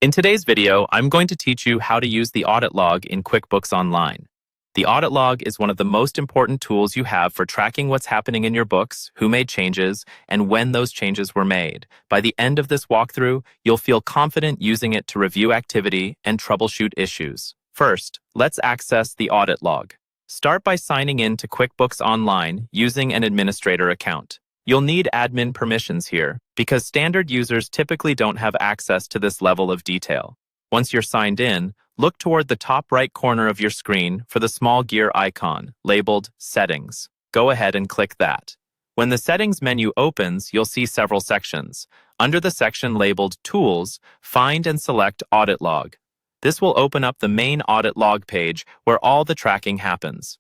In today's video, I'm going to teach you how to use the audit log in QuickBooks Online. The audit log is one of the most important tools you have for tracking what's happening in your books, who made changes, and when those changes were made. By the end of this walkthrough, you'll feel confident using it to review activity and troubleshoot issues. First, let's access the audit log. Start by signing in to QuickBooks Online using an administrator account. You'll need admin permissions here, because standard users typically don't have access to this level of detail. Once you're signed in, look toward the top right corner of your screen for the small gear icon, labeled Settings. Go ahead and click that. When the Settings menu opens, you'll see several sections. Under the section labeled Tools, find and select Audit Log. This will open up the main audit log page where all the tracking happens.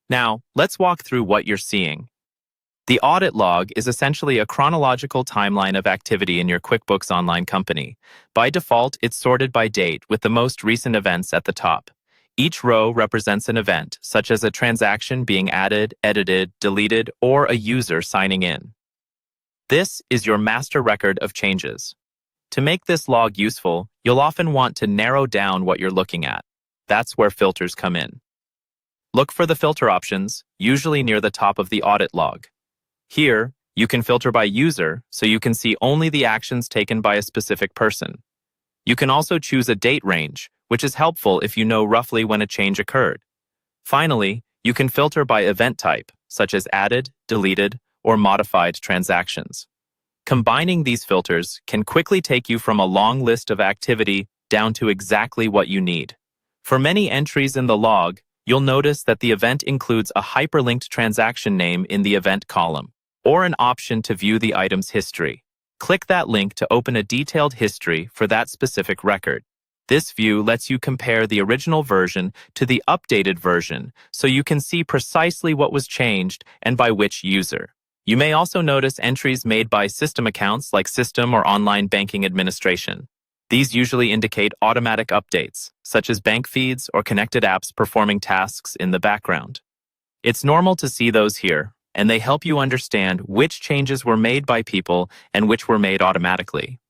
Now, let's walk through what you're seeing. The audit log is essentially a chronological timeline of activity in your QuickBooks Online company. By default, it's sorted by date with the most recent events at the top. Each row represents an event, such as a transaction being added, edited, deleted, or a user signing in. This is your master record of changes. To make this log useful, you'll often want to narrow down what you're looking at. That's where filters come in. Look for the filter options, usually near the top of the audit log. Here, you can filter by user, so you can see only the actions taken by a specific person. You can also choose a date range, which is helpful if you know roughly when a change occurred. Finally, you can filter by event type, such as added, deleted, or modified transactions. Combining these filters can quickly take you from a long list of activity down to exactly what you need. For many entries in the log, you'll notice that the event includes a hyperlinked transaction name in the event column, or an option to view the item's history. Click that link to open a detailed history for that specific record. This view lets you compare the original version to the updated version, so you can see precisely what was changed and by which user. You may also notice entries made by system accounts like system or online banking administration. These usually indicate automatic updates, such as bank feeds or connected apps performing tasks in the background. It's normal to see those here, and they help you understand which changes were made by people and which were made automatically.